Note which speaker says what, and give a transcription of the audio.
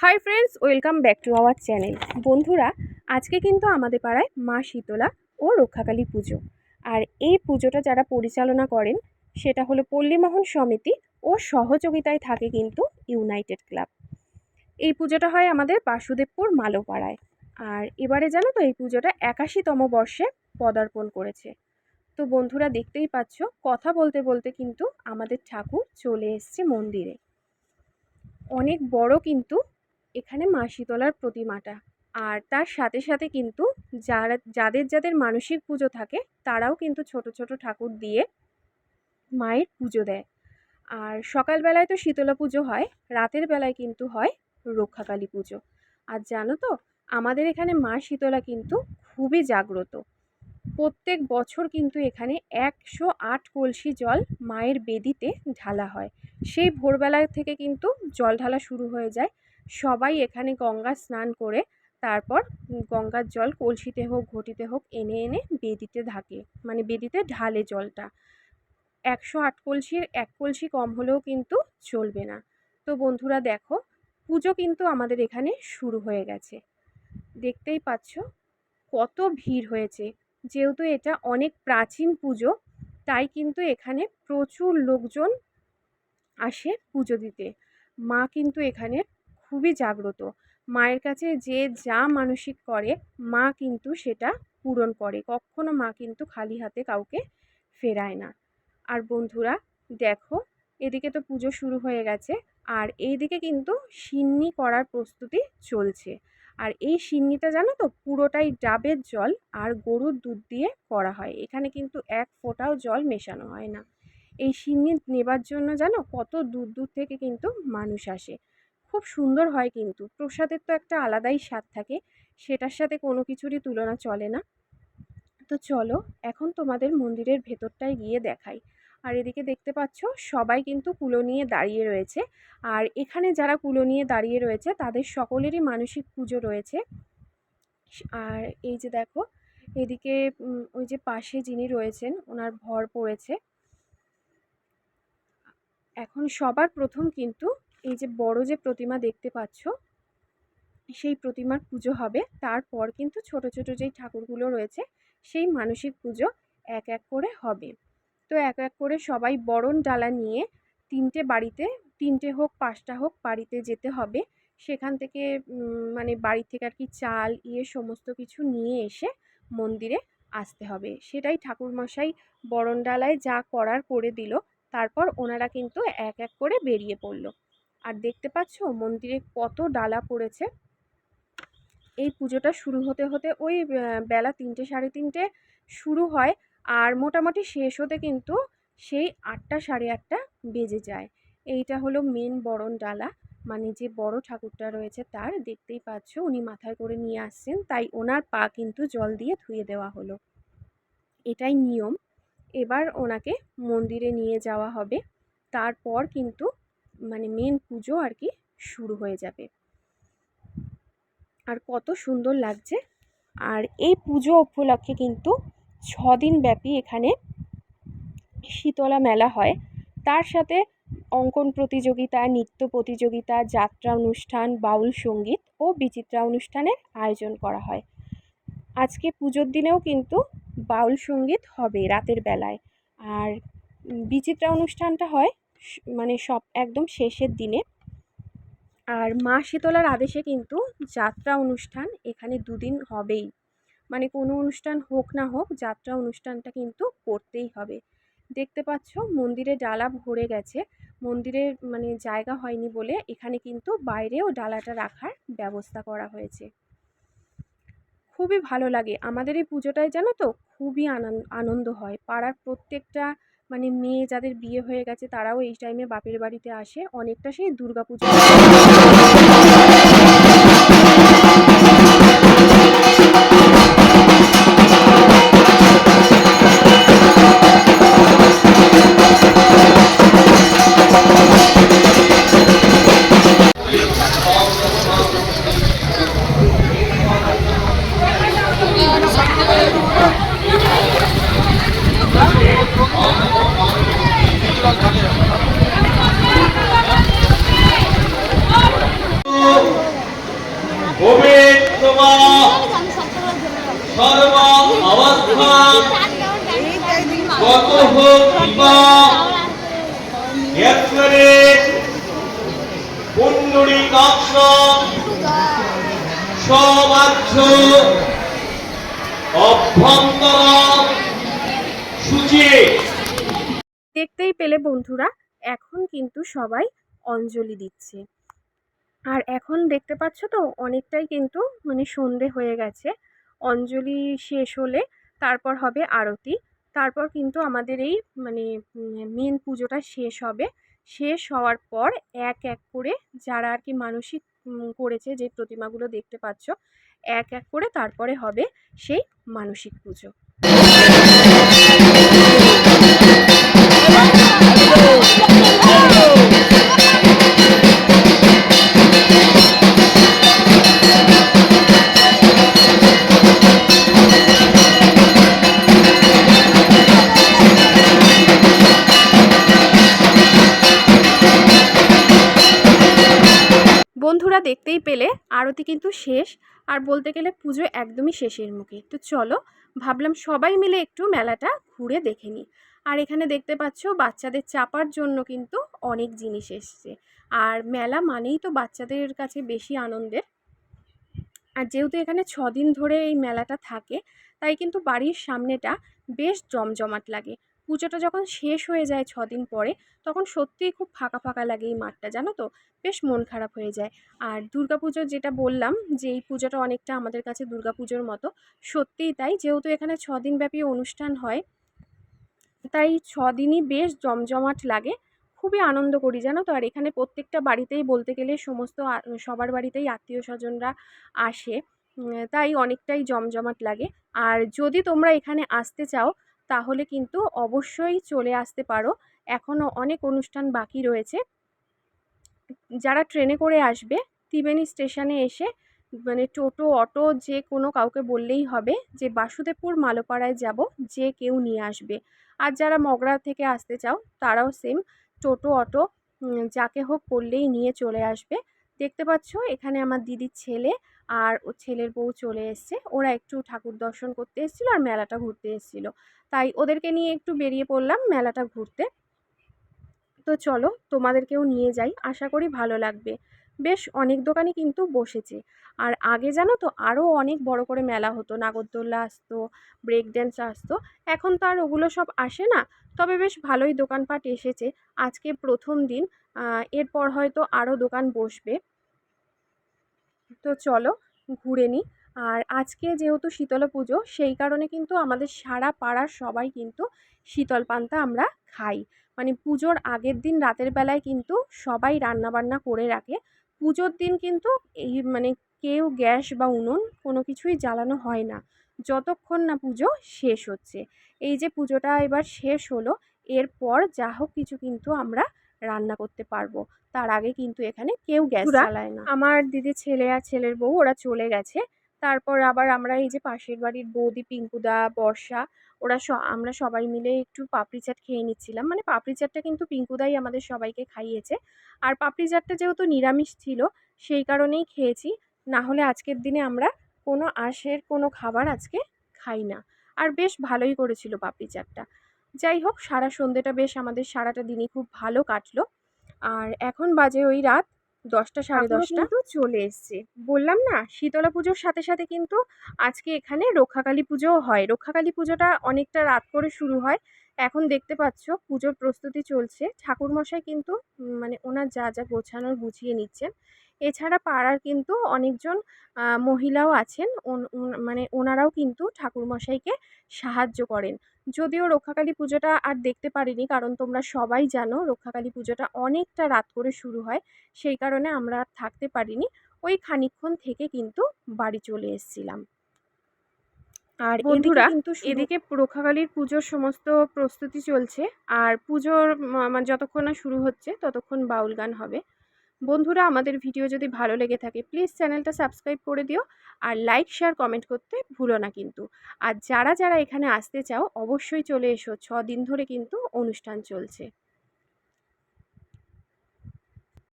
Speaker 1: Hi friends, welcome back to our channel. বন্ধুরা, আজকে কিন্তু আমাদের পাড়ায় মা শীতলা ও রক্ষাকালী পুজো। আর এই পুজোটা যারা পরিচালনা করেন সেটা হলো পল্লীমোহন সমিতি ও সহযোগিতায় থাকে কিন্তু ইউনাইটেড ক্লাব। এই পুজোটা হয় আমাদের বাসুদেবপুর মালোপাড়ায়। আর এবারে জানো তো এই পুজোটা 81তম বর্ষে পদার্পণ করেছে। তো বন্ধুরা, দেখতেই পাচ্ছ, কথা বলতে বলতে কিন্তু আমাদের ঠাকুর চলে এসছে মন্দিরে। অনেক বড় কিন্তু এখানে মা শীতলার প্রতিমাটা। আর তার সাথে সাথে কিন্তু যাদের মানসিক পুজো থাকে তারাও কিন্তু ছোট ছোট ঠাকুর দিয়ে মায়ের পুজো দেয়। আর সকালবেলায় তো শীতলা পুজো হয়, রাতের বেলায় কিন্তু হয় রক্ষাকালী পুজো। আর জানো তো, আমাদের এখানে মা শীতলা কিন্তু খুবই জাগ্রত। প্রত্যেক বছর কিন্তু এখানে 108 কলসি জল মায়ের বেদিতে ঢালা হয়। সেই ভোরবেলা থেকে কিন্তু জল ঢালা শুরু হয়ে যায়। সবাই এখানে গঙ্গা স্নান করে তারপর গঙ্গার জল কলসিতে হোক ঘটিতে হোক এনে এনে বেদিতে বেদিতে ঢালে জলটা। 108 কলসির 1 কলসি কম হলেও কিন্তু চলবে না। তো বন্ধুরা দেখো, পুজো কিন্তু আমাদের এখানে শুরু হয়ে গেছে। দেখতেই পাচ্ছ কত ভিড় হয়েছে। যেহেতু এটা অনেক প্রাচীন পুজো, তাই কিন্তু এখানে প্রচুর লোকজন আসে পুজো দিতে। মা কিন্তু এখানে খুবই জাগ্রত। মায়ের কাছে যে যা মানসিক করে মা কিন্তু সেটা পূরণ করে। কখনো মা কিন্তু খালি হাতে কাউকে ফেরায় না। আর বন্ধুরা দেখো, এদিকে তো পুজো শুরু হয়ে গেছে, আর এইদিকে কিন্তু সিন্নি করার প্রস্তুতি চলছে। আর এই সিন্নিটা জানো তো, পুরোটাই ডাবের জল আর গরুর দুধ দিয়ে করা হয়। এখানে কিন্তু এক ফোঁটাও জল মেশানো হয় না। এই সিন্নি নেবার জন্য জানো কত দূর দূর থেকে কিন্তু মানুষ আসে। খুব সুন্দর হয় কিন্তু প্রসাদের তো একটা আলাদাই স্বাদ থাকে, সেটার সাথে কোনো কিছুরই তুলনা চলে না। তো চলো এখন তোমাদের মন্দিরের ভেতরটায় গিয়ে দেখাই। আর এদিকে দেখতে পাচ্ছ সবাই কিন্তু কুলো নিয়ে দাঁড়িয়ে রয়েছে। আর এখানে যারা কুলো নিয়ে দাঁড়িয়ে রয়েছে তাদের সকলেরই মানসিক পুজো রয়েছে। আর এই যে দেখো, এদিকে ওই যে পাশে যিনি রয়েছেন ওনার ভর পড়েছে। এখন সবার প্রথম কিন্তু এই যে বড় যে প্রতিমা দেখতে পাচ্ছ সেই প্রতিমার পুজো হবে। তারপর কিন্তু ছোট ছোট যেই ঠাকুরগুলো রয়েছে সেই মানসিক পুজো এক এক করে হবে। তো এক এক করে সবাই বরণ ডালা নিয়ে তিনটে হোক 5টা হোক বাড়িতে যেতে হবে। সেখান থেকে বাড়ি থেকে আর কি চাল সমস্ত কিছু নিয়ে এসে মন্দিরে আসতে হবে। সেটাই ঠাকুরমশাই বরণ ডালায় যা করার করে দিল। তারপর ওনারা কিন্তু এক এক করে বেরিয়ে পড়ল। আর দেখতে পাচ্ছ মন্দিরে কত ডালা পড়েছে। এই পুজোটা শুরু হতে হতে ওই বেলা 3টে সাড়ে 3টে শুরু হয়, আর মোটামুটি শেষ হতে কিন্তু সেই 8টা সাড়ে 8টা বেজে যায়। এইটা হলো মেন বরণ ডালা, মানে যে বড় ঠাকুরটা রয়েছে তার। দেখতেই পাচ্ছ উনি মাথায় করে নিয়ে আসছেন, তাই ওনার পা কিন্তু জল দিয়ে ধুয়ে দেওয়া হলো। এটাই নিয়ম। এবার ওনাকে মন্দিরে নিয়ে যাওয়া হবে। তারপর কিন্তু মেন পুজো আর কি শুরু হয়ে যাবে। আর কত সুন্দর লাগছে। আর এই পুজো উপলক্ষে কিন্তু 6 দিন ব্যাপী এখানে শীতলা মেলা হয়। তার সাথে অঙ্কন প্রতিযোগিতা, নৃত্য প্রতিযোগিতা, যাত্রা অনুষ্ঠান, বাউল সঙ্গীত ও বিচিত্রা অনুষ্ঠানের আয়োজন করা হয়। আজকে পুজোর দিনেও কিন্তু বাউল সঙ্গীত হবে রাতের বেলায়। আর বিচিত্রা অনুষ্ঠানটা হয় সব একদম শেষের দিনে। আর মা শীতলার আদেশে কিন্তু যাত্রা অনুষ্ঠান এখানে 2 দিন হবেই। কোনো অনুষ্ঠান হোক না হোক যাত্রা অনুষ্ঠানটা কিন্তু করতেই হবে। দেখতে পাচ্ছ মন্দিরে ডালা ভরে গেছে। মন্দিরের জায়গা হয়নি বলে এখানে কিন্তু বাইরেও ডালাটা রাখার ব্যবস্থা করা হয়েছে। খুবই ভালো লাগে আমাদের এই পুজোটায়, জানো তো, খুবই আনন্দ হয়। পাড়ার প্রত্যেকটা মেয়ে যাদের বিয়ে হয়ে গেছে তারাও এই টাইমে বাপের বাড়িতে আসে, অনেকটা সেই দুর্গাপুজো।
Speaker 2: পবিত্রমা সর্ব অবস্থান গতঃ কৃপা ক্ষেত্রে পুণ্ডরীকাক্ষ সমাজ্য অভ্যন্তর সূচি।
Speaker 1: দেখতেই পেলে বন্ধুরা, এখন কিন্তু সবাই অঞ্জলি দিচ্ছে। আর এখন দেখতে পাচ্ছ তো অনেকটাই কিন্তু মানে সন্ধে হয়ে গেছে। অঞ্জলি শেষ হলে তারপর হবে আরতি। তারপর কিন্তু আমাদের এই মানে মেন পুজোটা শেষ হবে। শেষ হওয়ার পর এক এক করে যারা আর কি মানসিক করেছে, যে প্রতিমাগুলো দেখতে পাচ্ছ, এক এক করে তারপরে হবে সেই মানসিক পুজো। বন্ধুরা দেখতেই পেলে আরতি কিন্তু শেষ, আর বলতে গেলে পুজো একদমই শেষের মুখে। তো চলো, ভাবলাম সবাই মিলে একটু মেলাটা ঘুরে দেখে নিই। আর এখানে দেখতে পাচ্ছ বাচ্চাদের চাপার জন্য কিন্তু অনেক জিনিস এসছে। আর মেলা মানেই তো বাচ্চাদের কাছে বেশি আনন্দের। আর যেহেতু এখানে 6 দিন ধরে এই মেলাটা থাকে, তাই কিন্তু বাড়ির সামনেটা বেশ জমজমাট লাগে। পুজোটা যখন শেষ হয়ে যায় 6 দিন পরে, তখন সত্যিই খুব ফাঁকা ফাঁকা লাগে এই মাঠটা, জানো তো, বেশ মন খারাপ হয়ে যায়। আর দুর্গাপুজোর যেটা বললাম যে এই পুজোটা অনেকটা আমাদের কাছে দুর্গাপুজোর মতো, সত্যিই তাই। যেহেতু এখানে 6 দিনব্যাপী অনুষ্ঠান হয়, তাই 6 দিনই বেশ জমজমাট লাগে। খুবই আনন্দ করি, জানো তো। আর এখানে প্রত্যেকটা বাড়িতেই বলতে গেলে সমস্ত সবার বাড়িতেই আত্মীয় স্বজনরা আসে, তাই অনেকটাই জমজমাট লাগে। আর যদি তোমরা এখানে আসতে চাও, তাহলে কিন্তু অবশ্যই চলে আসতে পারো। এখনও অনেক অনুষ্ঠান বাকি রয়েছে। যারা ট্রেনে করে আসবে, ত্রিবেণী স্টেশনে এসে মানে টোটো, অটো যে কোনো কাউকে বললেই হবে যে বাসুদেবপুর মালোপাড়ায় যাব, যে কেউ নিয়ে আসবে। আর যারা মগরা থেকে আসতে চাও, তারাও সেম, টোটো, অটো যাকে হোক বললেই নিয়ে চলে আসবে। দেখতে পাচ্ছ এখানে আমার দিদির ছেলে আর ও ছেলের বউ চলে এসছে। ওরা একটু ঠাকুর দর্শন করতে এসেছিলো আর মেলাটা ঘুরতে এসেছিলো, তাই ওদেরকে নিয়ে একটু বেরিয়ে পড়লাম মেলাটা ঘুরতে। তো চলো তোমাদেরকেও নিয়ে যাই, আশা করি ভালো লাগবে। বেশ অনেক দোকানই কিন্তু বসেছে। আর আগে জানো তো আরও অনেক বড় করে মেলা হতো, নাগরদোল্লা আসতো, ব্রেক ড্যান্স আসতো। এখন তো আর ওগুলো সব আসে না, তবে বেশ ভালোই দোকানপাট এসেছে। আজকে প্রথম দিন, এরপর হয়তো আরও দোকান বসবে। তো চলো ঘুরে নিই। আর আজকে যেহেতু শীতলা পুজো, সেই কারণে কিন্তু আমাদের সারা পাড়ার সবাই কিন্তু শীতল পান্তা আমরা খাই। মানে পুজোর আগের দিন রাতের বেলায় কিন্তু সবাই রান্না বান্না করে রাখে। পুজোর দিন কিন্তু এই মানে কেউ গ্যাস বা উনুন কোনো কিছুই জ্বালানো হয় না, যতক্ষণ না পুজো শেষ হচ্ছে। এই যে পুজোটা এবার শেষ হলো, এরপর যা হোক কিছু কিন্তু আমরা রান্না করতে পারবো। তার আগে কিন্তু এখানে কেউ গ্যাস জ্বালায় না। আমার দিদির ছেলে আর ছেলের বউ ওরা চলে গেছে। তারপর আবার আমরা এই যে পাশের বাড়ির বৌদি, পিঙ্কুদা, বর্ষা, ওরা আমরা সবাই মিলে একটু পাপড়ি চাট খেয়ে নিচ্ছিলাম। মানে পাপড়ি চাটটা কিন্তু পিঙ্কুদাই আমাদের সবাইকে খাইয়েছে। আর পাপড়ি চাটটা যেহেতু নিরামিষ ছিল, সেই কারণেই খেয়েছি। না হলে আজকের দিনে আমরা কোনো আঁশের কোনো খাবার আজকে খাই না। আর বেশ ভালোই করেছিল পাপড়ি চাটটা। যাই হোক, সারা সন্ধেটা বেশ আমাদের সারাটা দিনই খুব ভালো কাটলো। আর এখন বাজে ওই রাত 10টা সাড়ে 10টা কিন্তু চলে এসছে। বললাম না, শীতলা পুজোর সাথে সাথে কিন্তু আজকে এখানে রক্ষাকালী পুজোও হয়। রক্ষাকালী পুজোটা অনেকটা রাত করে শুরু হয়। এখন দেখতে পাচ্ছ পুজোর প্রস্তুতি চলছে। ঠাকুরমশাই কিন্তু মানে ওনার যা যা গোছানোর গুছিয়ে নিচ্ছেন। এছাড়া পাড়ার কিন্তু অনেকজন মহিলাও আছেন, মানে ওনারাও কিন্তু ঠাকুরমশাইকে সাহায্য করেন। যদিও রক্ষাকালী পুজোটা আর দেখতে পারিনি, কারণ তোমরা সবাই জানো রক্ষাকালী পুজোটা অনেকটা রাত করে শুরু হয়, সেই কারণে আমরা আর থাকতে পারিনি। ওই খানিকক্ষণ থেকে কিন্তু বাড়ি চলে এসেছিলাম। আর বন্ধুরা এদিকে রক্ষাকালীর পুজোর সমস্ত প্রস্তুতি চলছে। আর পুজোর মানে যতক্ষণ না শুরু হচ্ছে ততক্ষণ বাউল গান হবে। বন্ধুরা, আমাদের ভিডিও যদি ভালো লেগে থাকে প্লিজ চ্যানেলটা সাবস্ক্রাইব করে দিও, আর লাইক, শেয়ার, কমেন্ট করতে ভুলো না কিন্তু। আর যারা যারা এখানে আসতে চাও অবশ্যই চলে এসো, 6 দিন ধরে কিন্তু অনুষ্ঠান চলছে।